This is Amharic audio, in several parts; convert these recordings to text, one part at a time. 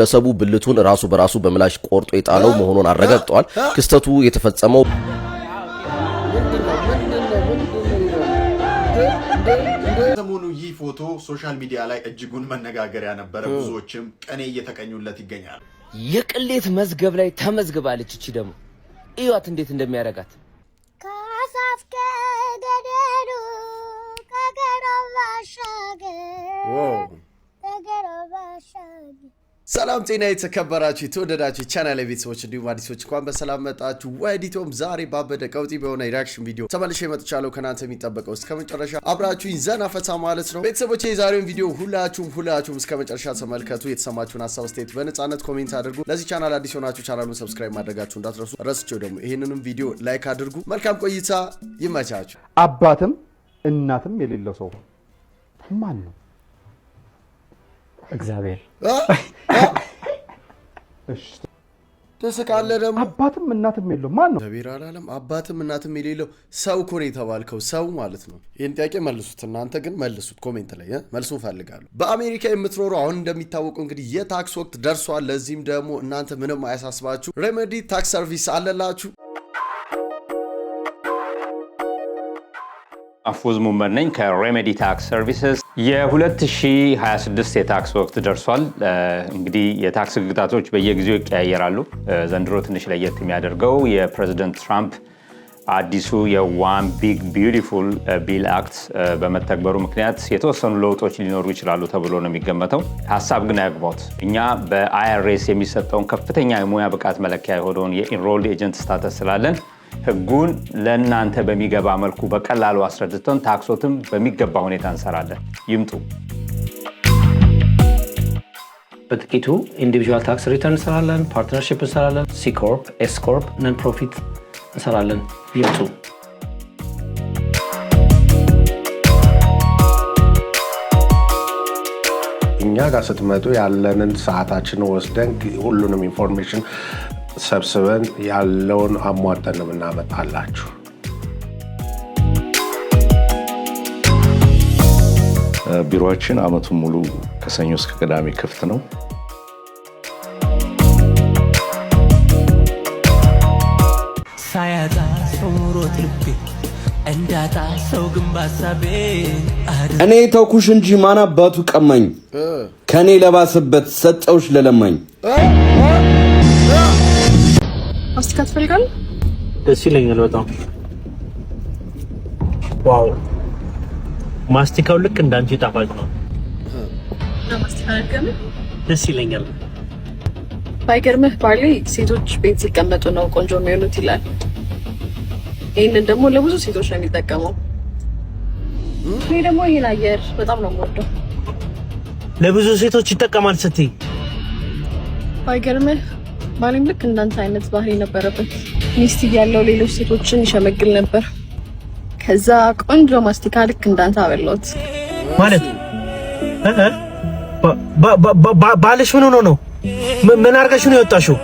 ለሰቡ ብልቱን ራሱ በራሱ በምላሽ ቆርጦ የጣለው መሆኑን አረጋግጧል። ክስተቱ የተፈጸመው ሰሞኑ ይህ ፎቶ ሶሻል ሚዲያ ላይ እጅጉን መነጋገሪያ ነበር። ብዙዎችም ቀኔ እየተቀኙለት ይገኛል። የቅሌት መዝገብ ላይ ተመዝግባለች። እቺ ደግሞ እዩት እንዴት እንደሚያረጋት ካሳፍ ከገደሉ ሰላም ጤና የተከበራችሁ የተወደዳችሁ ቻናል ቤተሰቦች እንዲሁም አዲሶች እንኳን በሰላም መጣችሁ። ወዲቶም ዛሬ ባበደ ቀውጢ በሆነ ሪአክሽን ቪዲዮ ተመልሼ መጥቻለሁ። ከናንተ የሚጠበቀው እስከ መጨረሻ አብራችሁኝ ዘና ፈታ ማለት ነው። ቤተሰቦች የዛሬውን ቪዲዮ ሁላችሁም እስከ መጨረሻ ተመልከቱ። የተሰማችሁን ሀሳብ አስተያየት በነጻነት ኮሜንት አድርጉ። ለዚህ ቻናል አዲስ ሆናችሁ ቻናሉን ሰብስክራይብ ማድረጋችሁ እንዳትረሱ። ረስቼው ደግሞ ይሄንንም ቪዲዮ ላይክ አድርጉ። መልካም ቆይታ ይመቻችሁ። አባትም እናትም የሌለው ሰው ማን ነው? እግዚአብሔር። እሺ ተስቃለ ደግሞ አባትም እናትም የሌለው ማን ነው? እግዚአብሔር አላለም። አባትም እናትም የሌለው ሰው እኮ ነው የተባልከው፣ ሰው ማለት ነው። ይሄን ጥያቄ መልሱት፣ እናንተ ግን መልሱት ኮሜንት ላይ መልሱን ፈልጋለሁ። በአሜሪካ የምትኖሩ አሁን እንደሚታወቀው እንግዲህ የታክስ ወቅት ደርሷል። ለዚህም ደግሞ እናንተ ምንም አያሳስባችሁ፣ ሬሜዲ ታክስ ሰርቪስ አለላችሁ። አፎዝ ሙመር ነኝ ከሬሜዲ ታክስ ሰርቪስስ። የ2026 የታክስ ወቅት ደርሷል። እንግዲህ የታክስ ህግጋቶች በየጊዜው ይቀያየራሉ። ዘንድሮ ትንሽ ለየት የሚያደርገው የፕሬዚደንት ትራምፕ አዲሱ የዋን ቢግ ቢዩቲፉል ቢል አክት በመተግበሩ ምክንያት የተወሰኑ ለውጦች ሊኖሩ ይችላሉ ተብሎ ነው የሚገመተው። ሀሳብ ግን አያግባውት። እኛ በአይአርኤስ የሚሰጠውን ከፍተኛ የሙያ ብቃት መለኪያ የሆነውን የኢንሮልድ ኤጀንት ስታተስ ስላለን ህጉን ለእናንተ በሚገባ መልኩ በቀላሉ አስረድተን ታክሶትም በሚገባ ሁኔታ እንሰራለን። ይምጡ። በጥቂቱ ኢንዲቪጁዋል ታክስ ሪተርን እንሰራለን፣ ፓርትነርሺፕ እንሰራለን፣ ሲ ኮርፕ፣ ኤስ ኮርፕ፣ ነን ፕሮፊት እንሰራለን። ይምጡ። እኛ ጋር ስትመጡ ያለንን ሰዓታችንን ወስደን ሁሉንም ኢንፎርሜሽን ሰብስበን ያለውን አሟጠን ነው እናመጣላችሁ። ቢሮአችን አመቱን ሙሉ ከሰኞ እስከ ቅዳሜ ክፍት ነው። ሳያጣ ሰው ኑሮት ልቤ እንዳጣ ሰው ግንባሳቤ እኔ ተውኩሽ እንጂ ማን አባቱ ቀማኝ፣ ከኔ ለባሰበት ሰጠውሽ ለለማኝ። ማስቲካ ትፈልጋለህ? ደስ ይለኛል በጣም። ዋው ማስቲካው ልክ እንዳንቺ ጣፋጭ ነው። ማስቲካ አልገም ደስ ይለኛል። ባይገርምህ ባሌ ሴቶች ቤት ሲቀመጡ ነው ቆንጆ የሚሆኑት ይላል። ይሄንን ደግሞ ለብዙ ሴቶች ነው የሚጠቀመው። እኔ ደግሞ ይሄን አየር በጣም ነው የምወደው። ለብዙ ሴቶች ይጠቀማል ስትይ? ባይገርምህ ባሌም ልክ እንዳንተ አይነት ባህሪ ነበረበት። ሚስት ያለው ሌሎች ሴቶችን ይሸመግል ነበር። ከዛ ቆንጆ ማስቲካ ልክ እንዳንተ አበላሁት ማለት ባልሽ ምን ሆኖ ነው? ምን አርገሽ ነው የወጣሽው?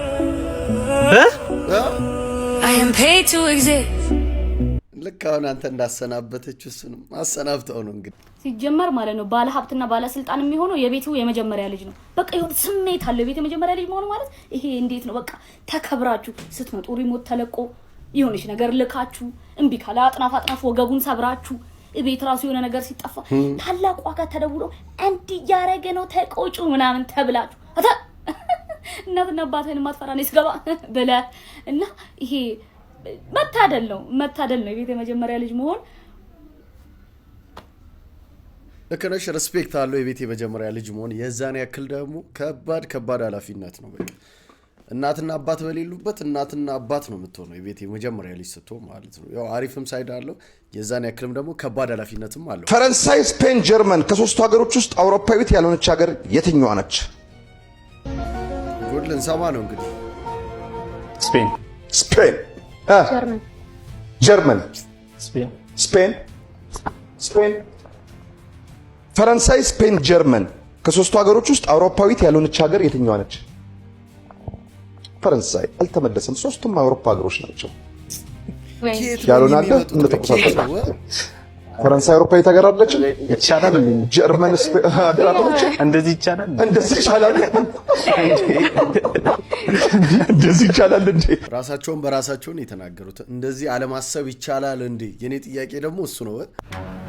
ልክ አሁን አንተ እንዳሰናበተችው እሱንም አሰናብተው ነው እንግዲህ ሲጀመር ማለት ነው። ባለ ሀብትና ባለስልጣን የሚሆነው የቤቱ የመጀመሪያ ልጅ ነው። በቃ ይሁን ስሜት አለ። የቤቱ የመጀመሪያ ልጅ መሆኑ ማለት ይሄ እንዴት ነው? በቃ ተከብራችሁ ስትመጡ ሪሞት ተለቆ የሆነች ነገር ልካችሁ እምቢ ካለ አጥናፍ ወገቡን ሰብራችሁ ቤት ራሱ የሆነ ነገር ሲጠፋ ታላቅ ዋጋ ተደውሎ እንዲህ ያረገ ነው ተቆጩ ምናምን ተብላችሁ አታ እናትና አባቴን ማጥፋራ ነው ስገባ በለ እና ይሄ መታደል ነው የቤት የመጀመሪያ ልጅ መሆን። ለከነሽ ሪስፔክት አለው የቤት የመጀመሪያ ልጅ መሆን። የዛን ያክል ደግሞ ከባድ ኃላፊነት ነው። በቃ እናትና አባት በሌሉበት እናትና አባት ነው የምትሆነው የቤት የመጀመሪያ ልጅ ስትሆን ማለት ነው። ያው አሪፍም ሳይድ አለው፣ የዛን ያክልም ደግሞ ከባድ ኃላፊነትም አለው። ፈረንሳይ፣ ስፔን፣ ጀርመን ከሶስቱ ሀገሮች ውስጥ አውሮፓዊት ያልሆነች ሀገር የትኛዋ ነች? ጉድ ልንሰማ ነው እንግዲህ። ስፔን ጀርመን ስፔን ፈረንሳይ፣ ስፔን፣ ጀርመን ከሶስቱ ሀገሮች ውስጥ አውሮፓዊት ያልሆነች ሀገር የትኛዋ ነች? ፈረንሳይ። አልተመለሰም። ሶስቱም አውሮፓ ሀገሮች ናቸው። ያልሆነ አለ እንደተቆሳሰረ ፈረንሳይ አውሮፓዊት ሀገር አይደለች? ይቻላል እንዴ? ጀርመን ሀገር አይደለች? እንደዚህ ይቻላል? እንደዚህ ይቻላል? እንደዚህ ይቻላል እንዴ? ራሳቸውን በራሳቸውን የተናገሩት እንደዚህ አለማሰብ ይቻላል እንዴ? የኔ ጥያቄ ደግሞ እሱ ነው።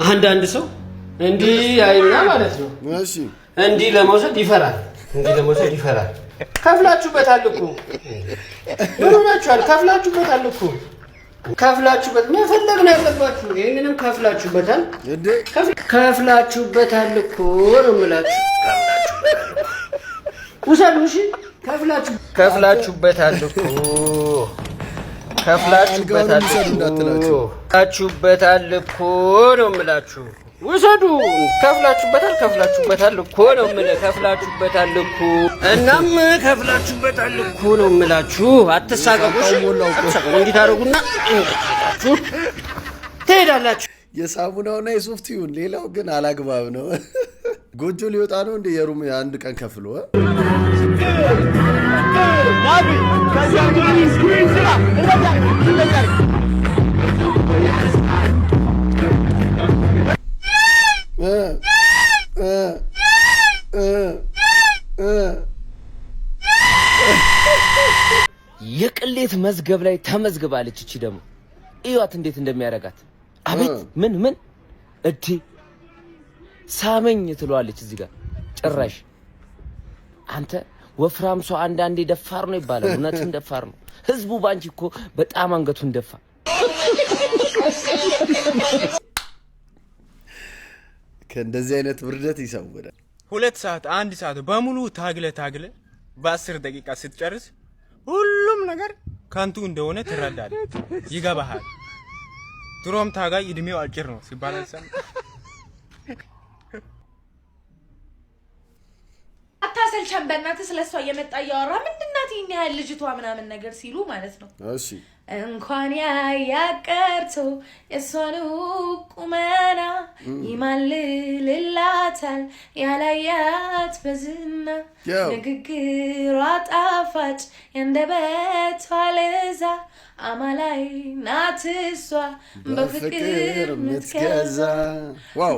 አንዳንድ ሰው እንዲህ አይና ማለት ነው። እሺ እንዲህ ለመውሰድ ይፈራል። እንዲህ ለመውሰድ ይፈራል። ከፍላችሁበታል እኮ ምን ሆናችኋል? ከፍላችሁበታል እኮ ከፍላችሁበት መፈለግ ነው ያለባችሁ። ይሄንንም ከፍላችሁበታል እንዴ? ከፍላችሁበታል እኮ ነው የምላችሁ። ውሰዱ። እሺ ከፍላችሁበታል እኮ ከፍላችሁበታል እኮ ነው የምላችሁ። ውሰዱ። ከፍላችሁበታል እኮ ነው የምልህ። ከፍላችሁበታል እኮ እናም ከፍላችሁበታል እኮ ነው የምላችሁ። አትሳቀቁ። እንዲህ ታደርጉና ትሄዳላችሁ። የሳሙናውና የሶፍቲውን ሌላው ግን አላግባብ ነው። ጎጆ ሊወጣ ነው እንደ የሩም አንድ ቀን ከፍሎ የቅሌት መዝገብ ላይ ተመዝግባለች። እቺ ደግሞ እዩት እንዴት እንደሚያረጋት። አቤት ምን እዲ ሳመኝ ትሏለች እዚህ ጋር ጭራሽ። አንተ ወፍራም ሰው አንዳንዴ ደፋር ነው ይባላል። እውነትም ደፋር ነው። ህዝቡ ባንቺ እኮ በጣም አንገቱን ደፋ። ከእንደዚህ አይነት ውርደት ይሰውራል። 2 ሰዓት 1 ሰዓት በሙሉ ታግለ በ10 ደቂቃ ስትጨርስ ሁሉም ነገር ካንቱ እንደሆነ ትረዳለህ፣ ይገባሃል። ድሮም ታጋይ እድሜው አጭር ነው ሲባል አይሰማም። አታሰልቸን በእናትህ። ስለሷ እየመጣ እያወራ ምንድናት ይሄን ያህል ልጅቷ ምናምን ነገር ሲሉ ማለት ነው። እሺ እንኳን ያቀርቶ የሷኑ ቁመና ይማልልላታል ያላያት በዝና ንግግሯ ጣፋጭ ያንደበቷ ለዛ አማላይ ናት እሷ በፍቅር ምትገዛ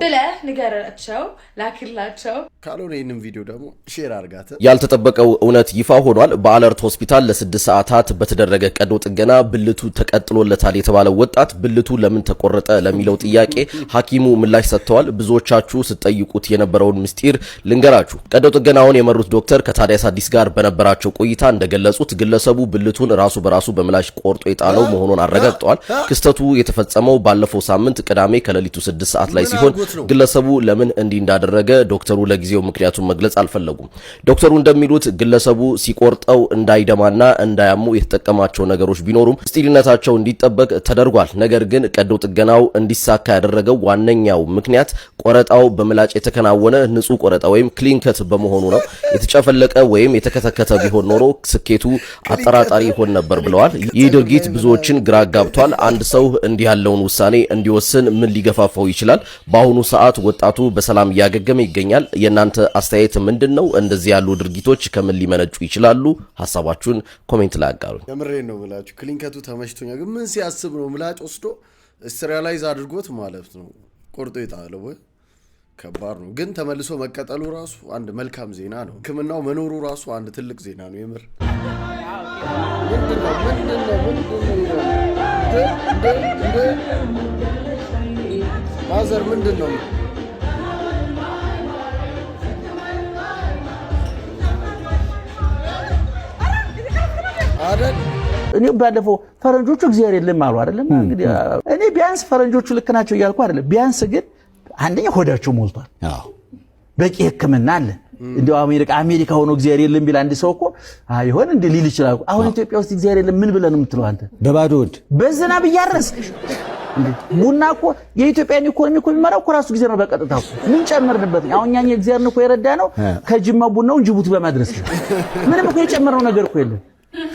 ብለህ ንገራቸው፣ ላክላቸው። ካልሆነ ይህንን ቪዲዮ ደግሞ ሼር አድርጋት። ያልተጠበቀው እውነት ይፋ ሆኗል። በአለርት ሆስፒታል ለ6 ሰዓታት በተደረገ ቀዶ ጥገና ብልቱ ተቀጥሎለታል የተባለው ወጣት ብልቱ ለምን ተቆረጠ ለሚለው ጥያቄ ሐኪሙ ምላሽ ሰጥተዋል። ብዙዎቻችሁ ስትጠይቁት የነበረውን ምስጢር ልንገራችሁ። ቀዶ ጥገናውን የመሩት ዶክተር ከታዲያስ አዲስ ጋር በነበራቸው ቆይታ እንደገለጹት ግለሰቡ ብልቱን ራሱ በራሱ በምላሽ ቆርጦ የጣለው መሆኑን አረጋግጠዋል። ክስተቱ የተፈጸመው ባለፈው ሳምንት ቅዳሜ ከሌሊቱ 6 ሰዓት ላይ ሲሆን ግለሰቡ ለምን እንዲህ እንዳደረገ ዶክተሩ ለጊዜው ምክንያቱን መግለጽ አልፈለጉም። ዶክተሩ እንደሚሉት ግለሰቡ ሲቆርጠው እንዳይደማና እንዳያሙ የተጠቀማቸው ነገሮች ቢኖሩም ስቲልነታቸው እንዲጠበቅ ተደርጓል። ነገር ግን ቀዶ ጥገናው እንዲሳካ ያደረገው ዋነኛው ምክንያት ቆረጣው በምላጭ የተከናወነ ንጹህ ቆረጣ ወይም ክሊን ከት በመሆኑ ነው። የተጨፈለቀ ወይም የተከተከተ ቢሆን ኖሮ ስኬቱ አጠራጣሪ ይሆን ነበር ብለዋል። ይህ ድርጊት ብዙዎችን ግራ ጋብቷል። አንድ ሰው እንዲህ ያለውን ውሳኔ እንዲወስን ምን ሊገፋፋው ይችላል? በአሁኑ ሰዓት ወጣቱ በሰላም እያገገመ ይገኛል። የእናንተ አስተያየት ምንድነው? እንደዚህ ያሉ ድርጊቶች ከምን ሊመነጩ ይችላሉ? ሐሳባችሁን ኮሜንት ላይ አጋሩኝ። የምሬን ነው ብላችሁ ክሊንከቱ ተመችቶኛል። ግን ምን ሲያስብ ነው ምላጭ ወስዶ ስትራላይዝ አድርጎት ማለት ነው ቆርጦ የጣለው? ከባድ ነው። ግን ተመልሶ መቀጠሉ ራሱ አንድ መልካም ዜና ነው። ሕክምናው መኖሩ ራሱ አንድ ትልቅ ዜና ነው። የምር ማዘር ምንድን ነው አይደል? እኔ ባለፈው ፈረንጆቹ እግዚአብሔር የለም አሉ አይደለም። እንግዲህ እኔ ቢያንስ ፈረንጆቹ ልክ ናቸው እያልኩ አይደለም። ቢያንስ ግን አንደኛ ሆዳቸው ሞልቷል። በቂ ሕክምና አለ። እንደው አሜሪካ ሆኖ እግዚአብሔር የለም ቢል አንድ ሰው እኮ አይሆን እንደ ሊል ይችላል። አሁን ኢትዮጵያ ውስጥ እግዚአብሔር የለም ምን ብለን የምትለው አንተ? በባዶ ወድ በዝናብ እያረስክ ቡና እኮ የኢትዮጵያን ኢኮኖሚ እኮ የሚመራው እኮ ራሱ እግዚአብሔር ነው በቀጥታው። ምን ጨመርንበት? አሁን እኛ እግዚአብሔር ነው እኮ የረዳ ነው ከጅማ ቡናውን ጅቡቲ በማድረስ ምንም እኮ የጨመርነው ነገር እኮ የለም።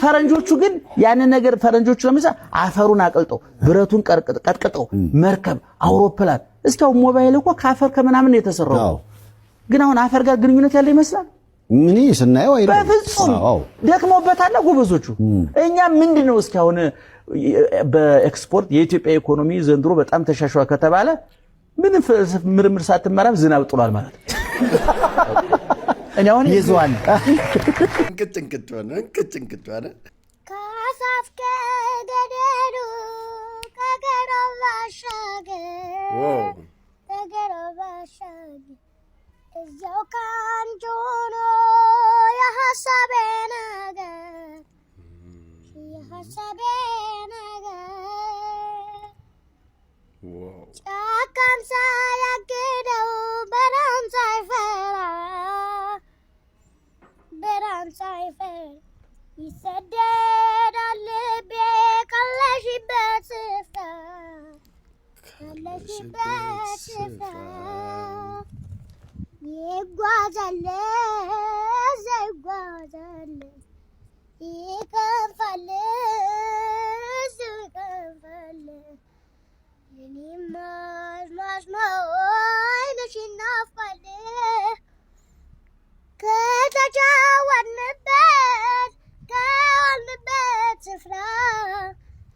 ፈረንጆቹ ግን ያንን ነገር ፈረንጆቹ ለምሳሌ አፈሩን አቀልጠው ብረቱን ቀጥቅጠው መርከብ አውሮፕላን እስካው ሞባይል እኮ ካፈር ከምናምን የተሰራው ግን አሁን አፈር ጋር ግንኙነት ያለ ይመስላል። ምን ስናየው አይደል? በፍጹም ደክሞበታል ጎበዞቹ። እኛ ምንድነው እስካሁን በኤክስፖርት የኢትዮጵያ ኢኮኖሚ ዘንድሮ በጣም ተሻሽሏል ከተባለ ምንም ምርምር ሳትመራም ዝናብ ጥሏል ማለት እኔ አሁን ይዟል እንቅጭ ሆነ ከአፋፍ ከገደሉ ከገደሉ ባሻገር እዚያው ከአንቺ ሆኖ የሀሳቤ ነገር ጫካን ሳያግደው በራን ሳይፈራ ይሰደዳል ልቤ ካለሽበት ስፍራ ይጓዛል ይከንፋል እኔማ ዓይንሽ ይናፍቃል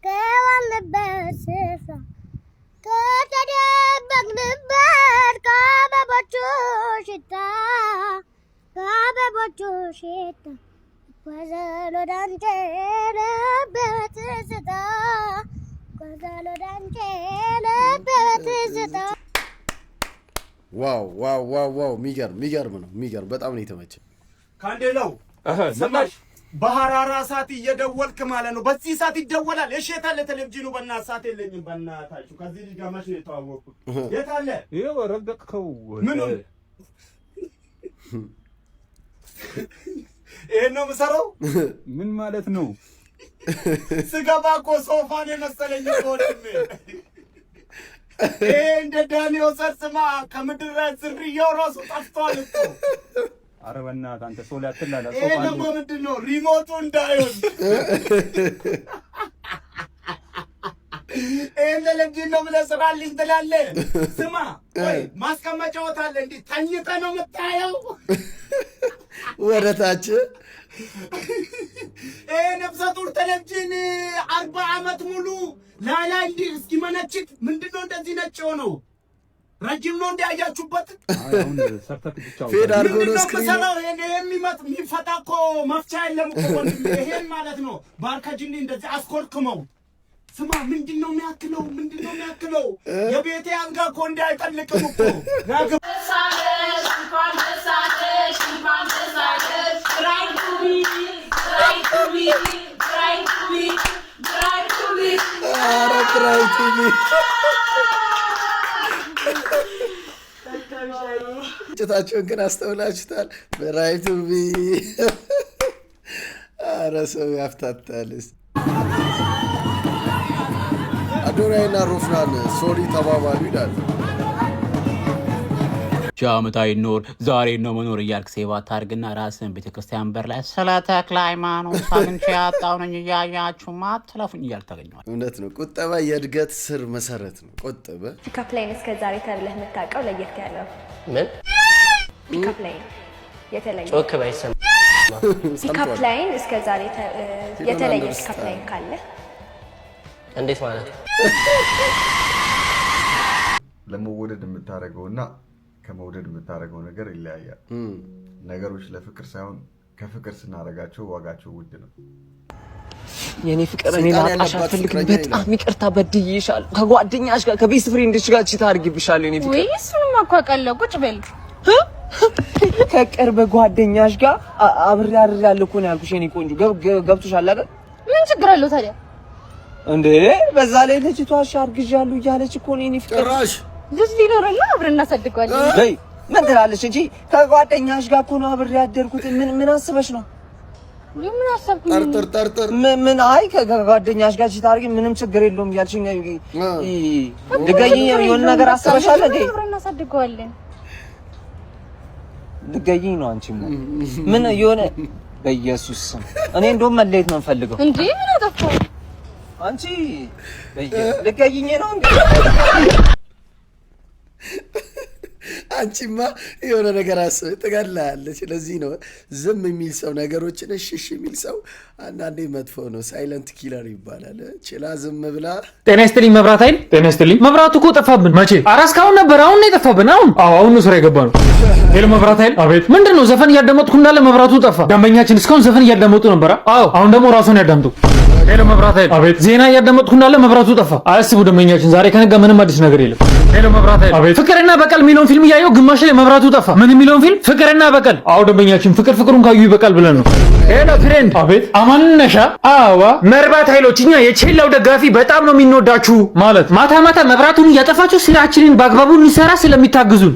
ከዋልንበት ስፍራ ከተደበቅንበት ከአበቦቹ ሽታ ይጓዛል ወደ አንቺ ልቤ በትዝታ ዋው የሚገርም ነው። በጣም ነው የተመቸኝ። ካንዴላው ሰማሽ? በሐራራ ሰዓት እየደወልክ ማለት ነው። በዚህ ሰዓት ይደወላል። እሺ የት አለ ቴሌቪዥኑ? በእናትህ ሰዓት የለኝም። በእናታችሁ ከዚህ ልጅ ጋር መች ነው የተዋወቅኩት? የት አለ? ይኸው ረገጥከው። ምን ይሄን ነው የምሰራው? ምን ማለት ነው? ስገባ እኮ ሶፋን የመሰለኝ ወንድሜ። ይሄ እንደ ዳንኤል ሰርስማ ከምድር ላይ ዝርያው ራሱ ጠፍቷል እኮ። ኧረ በእናትህ አንተ ሰው ላይ አትላላ። ይሄ ደግሞ ምንድን ነው? ሪሞቱ እንዳይወስድ ይሄን ቴሌቪዥን ነው ብለህ ስራልኝ ትላለህ። ስማ ወይ ማስቀመጫዎት አለ እንዲህ ተኝተህ ነው የምታየው ወደ ታች። ይሄ ነፍሰ ጡር ቴሌቪዥን 40 ዓመት ሙሉ ላላ እንዲህ እስኪመነችት ምንድን ነው እንደዚህ ነጭ ሆነው? ረጅም ነው እንዲያያችሁበት? አሁን ሰርተክ ብቻው ፌድ አድርጎ ነው ስክሪን የሚፈታ እኮ መፍቻ የለም እኮ ወንድሜ። ይሄን ማለት ነው ባርከጅኒ እንደዚህ አስኮርክመው። ስማ ምንድን ነው የሚያክለው? የቤቴ አልጋ እኮ እንዲህ አይጠልቅም እኮ። ጭታቸውን ግን አስተውላችሁታል? ብራይቱቢ ኧረ ሰው ያፍታታልስ። አዶናይና ሮፍናን ሶሪ ተባባሉ ይላል። ሺህ ዓመታዊ ኖር ዛሬ ነው መኖር እያልክ ሴባ ታርግና ራስን ቤተክርስቲያን በር ላይ ስለ ተክለ ሃይማኖት አግኝቼ ያጣሁ ነኝ እያያችሁ ማትለፉኝ እያልክ ታገኘዋል። እውነት ነው። ቁጠባ የእድገት ስር መሰረት ነው። ቁጠባ ፒካፕ ላይን እስከ ዛሬ ተብለህ የምታውቀው ለየት ያለው ምን? ፒካፕ ላይን የተለየ ጮክ ባይሰማ ፒካፕ ላይን እስከ ዛሬ የተለየ ፒካፕ ላይን ካለ እንዴት ማለት ነው? ለመወደድ የምታደርገውና ከመውደድ የምታደርገው ነገር ይለያያል። ነገሮች ለፍቅር ሳይሆን ከፍቅር ስናደርጋቸው ዋጋቸው ውድ ነው። የኔ ፍቅር እኔ ላጣሽ አልፈልግም። በጣም ይቅርታ በድዬሻለሁ። ከጓደኛሽ ጋር ከቤስት ፍሬንድሽ ጋር ቺት አድርጌብሻለሁ። የኔ ፍቅር ወይ እሱንማ እኮ አውቃለሁ። ቁጭ በል። ከቅርብ ጓደኛሽ ጋር አብሬ ያለሁ እኮ ነው ያልኩሽ። የኔ ቆንጆ ገብቶሻል አይደል? ምን ችግር አለው ታዲያ? እንዴ በዛ ላይ ልጅቷ አርግዣለሁ እያለች እኮ ነው የኔ ፍቅር። ጭራሽ ልጅ ሊኖረና አብረን እናሳድገዋለን። ለይ ምን ትላለች እንጂ ከጓደኛሽ ጋር እኮ ነው አብሬ ያደርኩት። ምን አስበሽ ነው? ምን አሰብኩኝ? ጠርጥር ምን አይ ከጓደኛሽ ጋር ቺት አድርጊ ምንም ችግር የለውም እያልሽኝ ልገይኝ የሆነ ነገር አስበሻል እንዴ? አብረን እናሳድገዋለን። ልገይኝ ነው አንቺ ምን የሆነ በኢየሱስ ስም እኔ እንደውም መለየት ነው የምፈልገው። እንዴ ምን አጠፋው? አንቺ ልገይኝ ነው እንዴ? አንቺማ የሆነ ነገር አስበህ ትገላለች። ለዚህ ነው ዝም የሚል ሰው ነገሮችን እሽሽ የሚል ሰው አንዳንዴ መጥፎ ነው። ሳይለንት ኪለር ይባላል። ችላ ዝም ብላ ጤና ይስጥልኝ መብራት ኃይል ጤና ይስጥልኝ። መብራቱ እኮ ጠፋብን። መቼ? ኧረ እስካሁን ነበር። አሁን ነው የጠፋብን። አሁን ነው ስራ የገባ ነው። ሄሎ መብራት ኃይል። አቤት። ምንድን ነው? ዘፈን እያዳመጥኩ እንዳለ መብራቱ ጠፋ። ደንበኛችን እስካሁን ዘፈን እያዳመጡ ነበረ። አሁን ደግሞ ራሱን ያዳምጡ። ሄሎ መብራት ኃይል። አቤት። ዜና እያዳመጥኩ እንዳለ መብራቱ ጠፋ። አያስቡ ደንበኛችን፣ ዛሬ ከነጋ ምንም አዲስ ነገር የለም። ሄሎ መብራት ኃይል። አቤት። ፍቅርና በቀል የሚለውን ፊልም እያየሁ ግማሽ ላይ መብራቱ ጠፋ። ምን የሚለውን ፊልም? ፍቅርና በቀል። ደንበኛችን ፍቅሩን ካዩ ይበቃል ብለን ነው። ሄሎ ፍሬንድ። አቤት። አማን ነሻ? አዋ መብራት ኃይሎች፣ እኛ የቼላው ደጋፊ በጣም ነው የምንወዳችሁ። ማለት ማታ ማታ መብራቱን እያጠፋችሁ ስራችንን በአግባቡ እንሰራ ስለሚታግዙን።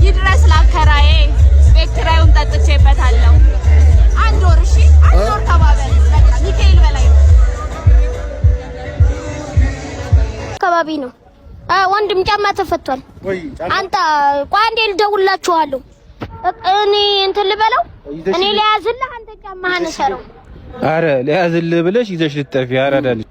ይድረስ ላከራዬ ቤት ኪራዩን ጠጥቼበታለሁ። አንድ ወር እሺ፣ አንድ ወር ተባበል። በቃ ሚካኤል በላይ አካባቢ ነው። ወንድም ጫማ ተፈቷል። አንተ ቆይ አንዴ ልደውልላችኋለሁ። እኔ እንትን ልበለው፣ እኔ ለያዝልህ፣ አንተ ጫማህን ሰረው። አረ ለያዝልህ ብለሽ ይዘሽ ልትጠፊ አራዳልሽ።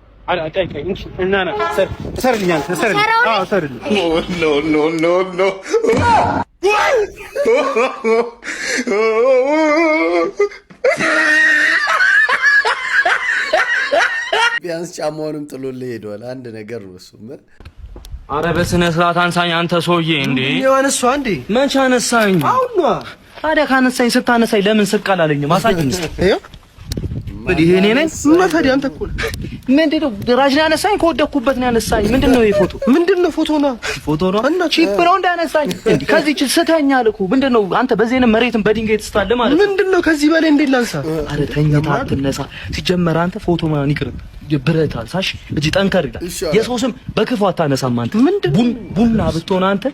ቢያንስ ጫማውንም ጥሎልህ ሄዷል። አንድ ነገር ነው እሱም። አረ በስነ ስርዓት አንሳኝ አንተ ሰውዬ። እንዴ የሆነሷ እንዴ መቼ አነሳኝ? አሁን ነው ታዲያ ካነሳኝ ስታነሳኝ ለምን ስቃል አለኝም? አሳጅኝ ይሄ እኔ ነኝ። ታዲያ አንተ እኮ ምንድነው ድራጅ ነው ያነሳኝ? ከወደኩበት ነው ያነሳኝ። ምንድነው ይሄ ፎቶ? ምንድነው ፎቶ ነው? ፎቶ ነው እና ቺፕ ነው እንዳነሳኝ። እንዴ ከዚህ እቺ ስተኛል እኮ። ምንድነው አንተ በዚህ ነው መሬትን በድንጋይ ትስታለ ማለት ነው? ምንድነው ከዚህ በላይ እንዴት ላንሳ? አረ ተኝታ አትነሳ። ሲጀመር አንተ ፎቶ ማን ይቅርብ ብረት አልሳሽ እጂ ጠንከር ይላል። የሰው ስም በክፉ አታነሳም አንተ። ቡና ብትሆን አንተ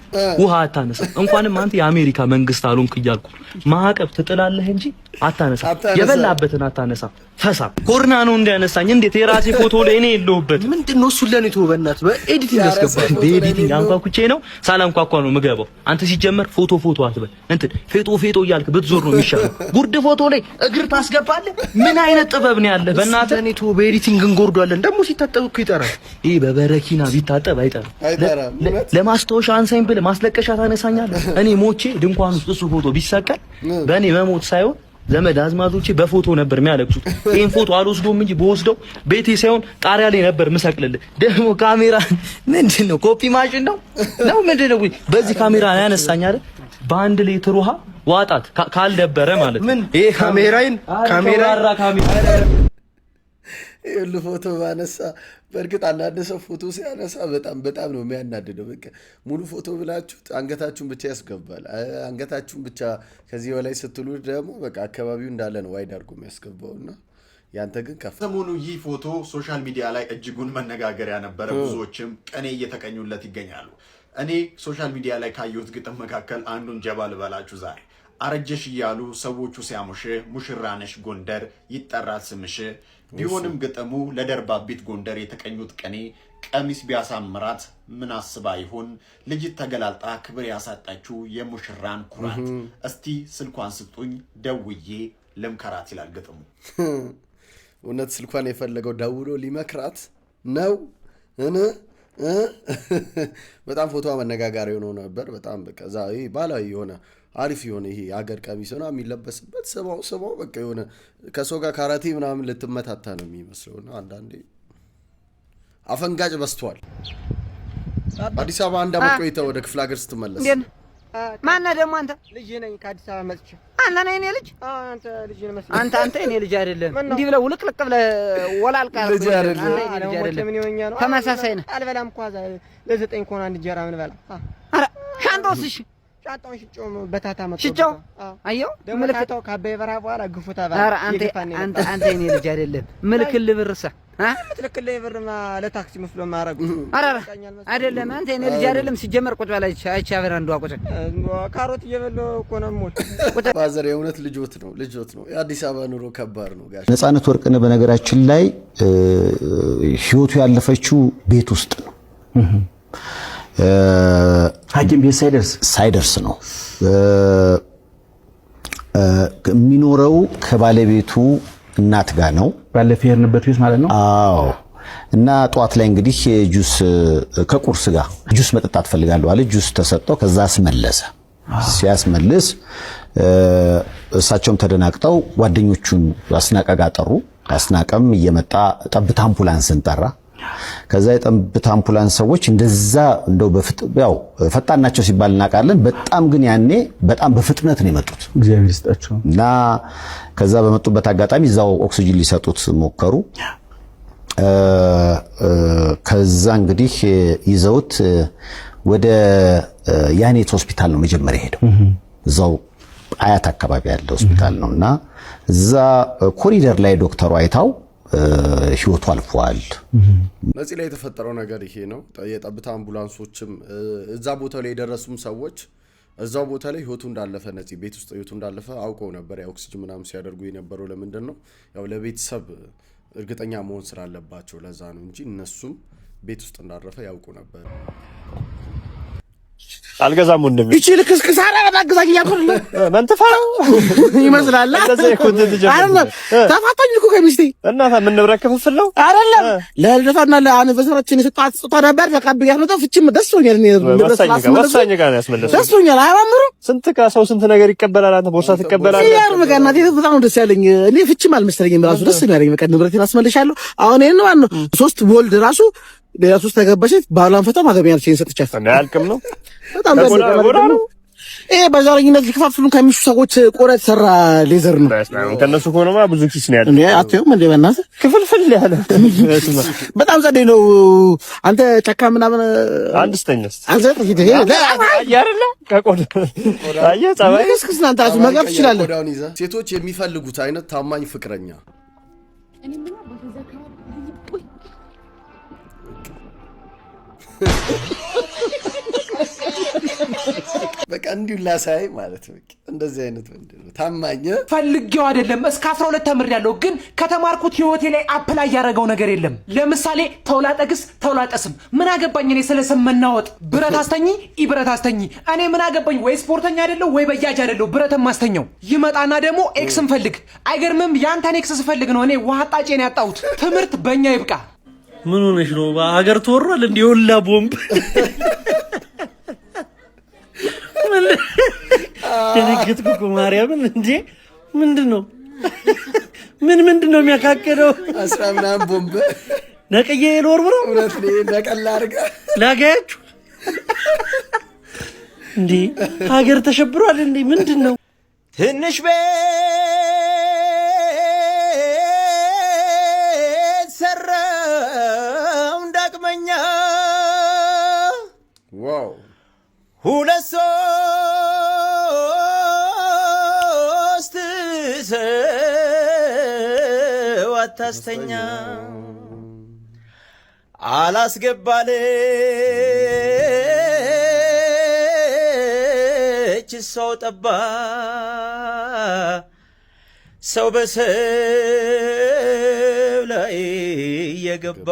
ውሃ አታነሳም። እንኳንም አንተ የአሜሪካ መንግስት አሉንክ እያልኩ ማዕቀብ ትጥላለህ እንጂ አታነሳም። የበላበትን አታነሳም። ፈሳ ኮርና ነው እንዲያነሳኝ። እንዴት የራሴ ፎቶ ላይ እኔ የለሁበት? ምንድነው እሱ ለኔ ተው በእናትህ። በኤዲቲንግ ያስገባል። በኤዲቲንግ አንኳኩቼ ነው ሳላንኳኳ ነው የምገባው። አንተ ሲጀመር ፎቶ አትበል እንትን ፌጦ እያልክ ብትዞር ነው የሚሻለው። ጉርድ ፎቶ ላይ እግር ታስገባለህ። ምን አይነት ጥበብ ነው ያለህ? በእናትህ ለኔ ተው። በኤዲቲንግ እንጎርዷለን። ደግሞ ሲታጠብ እኮ ይጠራል። ይሄ በበረኪና ቢታጠብ አይጠራም። ለማስታወሻ አንሳኝ ብለህ ማስለቀሻ ታነሳኛለህ። እኔ ሞቼ ድንኳን ውስጥ እሱ ፎቶ ቢሰቀል በእኔ መሞት ሳይሆን ዘመድ አዝማዶቼ በፎቶ ነበር የሚያለቅሱት። ይሄን ፎቶ አልወስዶም እንጂ በወስደው ቤቴ ሳይሆን ጣሪያ ላይ ነበር ምሰቅልልህ። ደግሞ ካሜራ ምንድነው? ኮፒ ማሽን ነው ምንድነው? በዚህ ካሜራ ያነሳኝ አይደል? በአንድ ሊትር ውሃ ዋጣት ካልደበረ ማለት ነው። ይሄ ካሜራዬን ይኸውልህ ፎቶ ባነሳ። በእርግጥ አንዳንድ ሰው ፎቶ ሲያነሳ በጣም ነው የሚያናድደው። በቃ ሙሉ ፎቶ ብላችሁት አንገታችሁን ብቻ ያስገባል። አንገታችሁን ብቻ ከዚህ በላይ ስትሉ ደግሞ በቃ አካባቢው እንዳለ ነው ዋይድ አድርጎ የሚያስገባውና ያንተ ግን ከፍ። ሰሞኑ ይህ ፎቶ ሶሻል ሚዲያ ላይ እጅጉን መነጋገሪያ ነበረ። ብዙዎችም ቀኔ እየተቀኙለት ይገኛሉ። እኔ ሶሻል ሚዲያ ላይ ካየሁት ግጥም መካከል አንዱን ጀባ ልበላችሁ ዛሬ። አረጀሽ እያሉ ሰዎቹ ሲያሙሽ፣ ሙሽራነሽ ጎንደር ይጠራል ስምሽ። ቢሆንም ግጥሙ ለደርባቢት ጎንደር የተቀኙት ቀኔ ቀሚስ ቢያሳምራት ምን አስባ ይሆን ልጅት ተገላልጣ ክብር ያሳጣችው የሙሽራን ኩራት። እስቲ ስልኳን ስጡኝ ደውዬ ልምከራት ይላል ግጥሙ። እውነት ስልኳን የፈለገው ደውሎ ሊመክራት ነው። በጣም ፎቶ መነጋጋሪ ሆኖ ነበር። በጣም በቃ ዛሬ ባላዊ የሆነ አሪፍ የሆነ ይሄ አገር ቀሚስ ነው የሚለበስበት። ስማው በቃ የሆነ ከሰው ጋር ካራቴ ምናምን ልትመታታ ነው የሚመስለውና አንዳንዴ አፈንጋጭ በስተዋል። አዲስ አበባ አንድ አመት ቆይተህ ወደ ክፍለ ሀገር ስትመለስ ማነህ ደግሞ አንተ? ልጅ ነኝ ከአዲስ አበባ መጥቼ። አንተ ነህ የኔ ልጅ? አንተ ልጅ ነህ መሰለኝ። አንተ የኔ ልጅ አይደለም። እንዲህ ብለህ ውልቅልቅ ብለህ ወላልቃ ልጅ አይደለም። ምን ይሆኛ ነው? ተመሳሳይ ነህ። አልበላም እኮ ለዘጠኝ እኮ ነው አንድ እንጀራ ምን በላ። ኧረ ሻንጣውስ? እሺ ሻንጣውን ሽጬው በታታ መጥቶ ሽጬው። አየው ምልክታው ከአባይ በረሃ በኋላ ግፉታ ባለ። ኧረ አንተ የኔ ልጅ አይደለም። ምልክልህ ብርሳ ምትልክልህ ብርማ ለታክሲ መስሎ ማረጉ። ኧረ አይደለም አንተ የኔ ልጅ አይደለም። ሲጀመር ቁጭ በላይ አይቻ አብረን አንዷ ቁጭ ካሮት እየበላሁ እኮ ነው ሞት። ባዘር የእውነት ልጆት ነው። የአዲስ አበባ ኑሮ ከባድ ነው ጋሽ። ነፃነት ወርቅነህ በነገራችን ላይ ህይወቱ ያለፈችው ቤት ውስጥ ነው። ሐኪም ቤት ሳይደርስ ነው የሚኖረው። ከባለቤቱ እናት ጋር ነው። ባለፈው የሄድንበት ቤት ማለት ነው። አዎ እና ጧት ላይ እንግዲህ ጁስ ከቁርስ ጋር ጁስ መጠጣት ፈልጋለሁ አለ ጁስ ተሰጠው ከዛ አስመለሰ ሲያስመልስ እሳቸውም ተደናቅጠው ጓደኞቹን አስናቀ ጋር ጠሩ አስናቀም እየመጣ ጠብታ አምቡላንስን ጠራ ከዛ የጠብታ አምቡላንስ ሰዎች እንደዛ እንደው ያው ፈጣን ናቸው ሲባል እናቃለን በጣም ግን ያኔ በጣም በፍጥነት ነው የመጡት እግዚአብሔር ይስጣቸው እና ከዛ በመጡበት አጋጣሚ እዛው ኦክሲጅን ሊሰጡት ሞከሩ ከዛ እንግዲህ ይዘውት ወደ ያኔት ሆስፒታል ነው መጀመሪያ ሄደው እዛው አያት አካባቢ ያለ ሆስፒታል ነውና እዛ ኮሪደር ላይ ዶክተሩ አይታው ህይወቱ አልፏል ነፂ ላይ የተፈጠረው ነገር ይሄ ነው የጠብታ አምቡላንሶችም እዛ ቦታ ላይ የደረሱም ሰዎች እዛው ቦታ ላይ ህይወቱ እንዳለፈ ነፂ ቤት ውስጥ ህይወቱ እንዳለፈ አውቀው ነበር ያው ኦክሲጅን ምናምን ሲያደርጉ የነበረው ለምንድን ነው ያው ለቤተሰብ እርግጠኛ መሆን ስላለባቸው ለዛ ነው እንጂ እነሱም ቤት ውስጥ እንዳረፈ ያውቁ ነበር አልገዛም ወንድም እቺ ልክስክስ አራራ አግዛኝ ያቆርለ መንተፋ ይመስላል እንደዚህ ኮንተንት አይደለም ተፋታኝ እኮ ከሚስቴ እና ምን ንብረት ክፍፍል ነው አይደለም ለልደፋና ለአንቨርሰራችን የሰጣት ስጦታ ነበር ተቀብያት ነው ፍቺም ደስቶኛል እኔ ወሳኝ ጋር ነው ያስመለሰው ደስቶኛል አያምሩ ስንት ሰው ስንት ነገር ይቀበላል አንተ ቦርሳ ትቀበላለህ ያር መጋናት በጣም ደስ ያለኝ እኔ ፍቺም አልመሰለኝም ራሱ ደስ ያለኝ በቃ ንብረቴን አስመልሻለሁ አሁን ይሄን ማን ነው 3 ቦልድ ራሱ ሌላ 3 ተገባሽት ባሏን ፈታ ማገቢያችን ሰጥቻት እና ያልቅም ነው በጣም ጎራ ነው በዛሬኝነት ሊከፋፍሉን ከሚሹ ሰዎች ቆረጥ ሰራ ሌዘር ነው ከነሱ ሆነማ ብዙ ኪስ ነው ያለው እንዴ አትየውም እንዴ በእናትህ ክፍልፍል ያለ በጣም ጸደይ ነው አንተ ጫካ ምናምን አንስተኛስ አንተ አይደለ ከቆዳ አየ ጻባይ እስክስና አንተ አሱ መጋፍ ትችላለህ ሴቶች የሚፈልጉት አይነት ታማኝ ፍቅረኛ በቃ እንዲሁ ላሳይ ማለት ነው እንደዚህ አይነት ወንድነው ታማኝ ፈልጌው አይደለም እስከ 12 ተምሬያለሁ ግን ከተማርኩት ህይወቴ ላይ አፕላይ ያደረገው ነገር የለም ለምሳሌ ተውላጠግስ ተውላጠስም ምን አገባኝ እኔ ስለሰም መናወጥ ብረት አስተኝ ኢብረት አስተኝ እኔ ምን አገባኝ ወይ ስፖርተኛ አይደለው ወይ በያጅ አይደለው ብረትም ማስተኛው ይመጣና ደግሞ ኤክስም ፈልግ አይገርምም ያንተን ኤክስ ስፈልግ ነው እኔ ውሃ ጣጬን ያጣሁት ትምርት በእኛ ይብቃ ምን ሆነሽ ነው ሀገር ተወሯል እንዴ ሁላ ቦምብ ደነገጥኩ እኮ ማርያምን እንዴ ምንድነው ምንድነው የሚያካከለው 10 ምናምን ቦምብ ነቀየ ልወርብሮ እውነት ነው ነቀላ አርጋ ላጋያችሁ እንዴ ሀገር ተሸብሯል እንዴ ምንድነው ትንሽ ሰራው እንዳቅመኛ ዋው ሁለት ሶስት ሰው አታስተኛ አላስገባለች ሰው ጠባ ሰው በሰው ላይ የገባ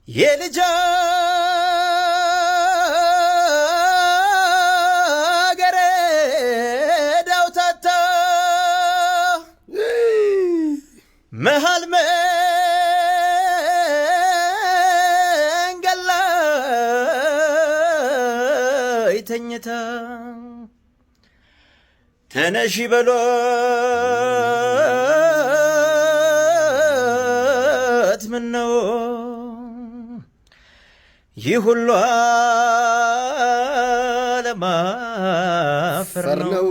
የልጃ መሃል መንገድ ላይ ተኝታ ተነሺ በሏት ምነው ይህ ሁሉ አለማፈር ነው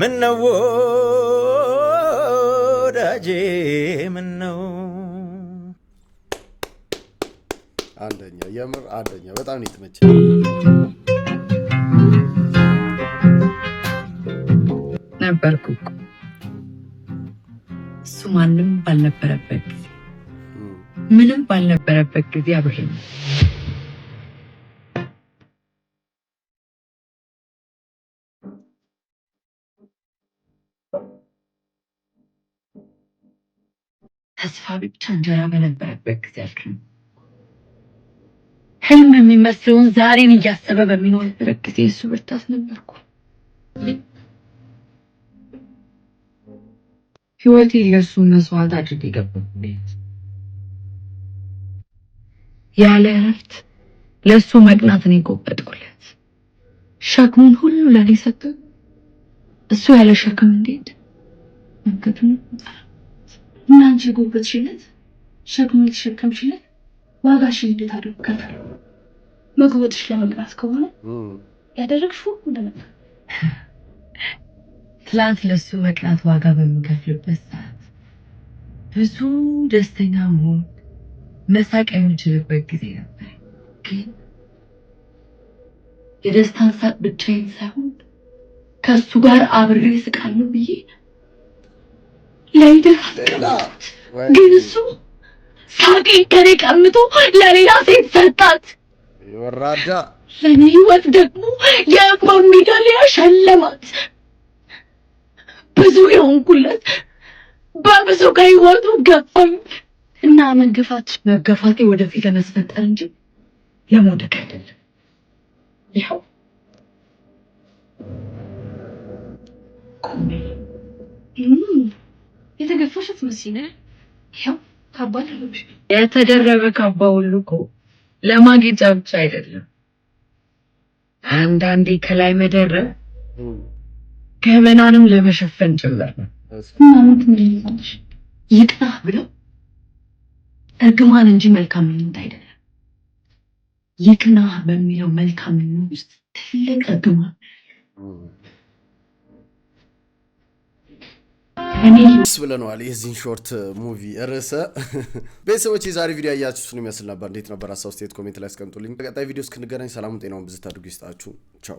ምነው ወዳጄ ምነው አንደኛ የምር አንደኛ በጣም ነው የተመቸኝ ነበርኩ እሱ ማንም ባልነበረበት ጊዜ ምንም ባልነበረበት ጊዜ አብረን ተስፋ ብቻ እንጀራ በነበረበት ጊዜያችን ህልም የሚመስለውን ዛሬን እያሰበ በሚኖርበት ጊዜ እሱ ብርታት ነበርኩ። ህይወቴ ለእሱ መስዋዕት አድርጌ ገባሁበት። ያለ እረፍት ለእሱ መቅናትን የጎበጥኩለት ሸክሙን ሁሉ ለኔ ሰጠ። እሱ ያለ ሸክም እንዴት መንገዱን እና አንቺ የጎበጥሽለት ሸክሙን የተሸከምሽለት ዋጋሽን እንዴት አድርጎ ከፈለ? መጎበጥሽ ለመቅናት ከሆነ ያደረግሽው እንደነበር ትላንት ለሱ መቅናት ዋጋ በምከፍልበት ሰዓት ብዙ ደስተኛ መሆን መሳቅ የምችልበት ጊዜ ነበር። ግን የደስታን ሳቅ ብቻዬን ሳይሆን ከሱ ጋር አብሬ ስቃለሁ ብዬ ለይደር አስቀምጡት። ግን እሱ ሳቄን ከኔ ቀምቶ ለሌላ ሴት ሰጣት። ወራዳ ለኔ ህይወት ደግሞ የእንባን ሜዳሊያ ሸለማት። ብዙ የሆንኩለት በብዙ ከህይወቱ ገፋኝ እና መገፋቴ ወደፊት ለመስፈጠር እንጂ ለመውደቅ አይደለም። ይኸው የተገፋሽ አትመስይም። ይኸው ካባ ተለብሽ። የተደረበ ካባ ሁሉ እኮ ለማጌጫ ብቻ አይደለም። አንዳንዴ ከላይ መደረብ ገመናንም ለመሸፈን ጭምር ነው። ማለት ምን ይቅናህ ብለው እርግማን እንጂ መልካም ምንት አይደለም። ይቅናህ በሚለው መልካም ምንት ውስጥ ትልቅ እርግማን ስ ብለነዋል። የዚህን ሾርት ሙቪ ርዕሰ ቤተሰቦች የዛሬ ቪዲዮ ያያችሁትን ይመስል ነበር። እንዴት ነበር? ሀሳብ አስተያየት ኮሜንት ላይ አስቀምጡልኝ። በቀጣይ ቪዲዮ እስክንገናኝ ሰላሙን ጤናውን ብዝት አድርጉ ይስጣችሁ። ቻው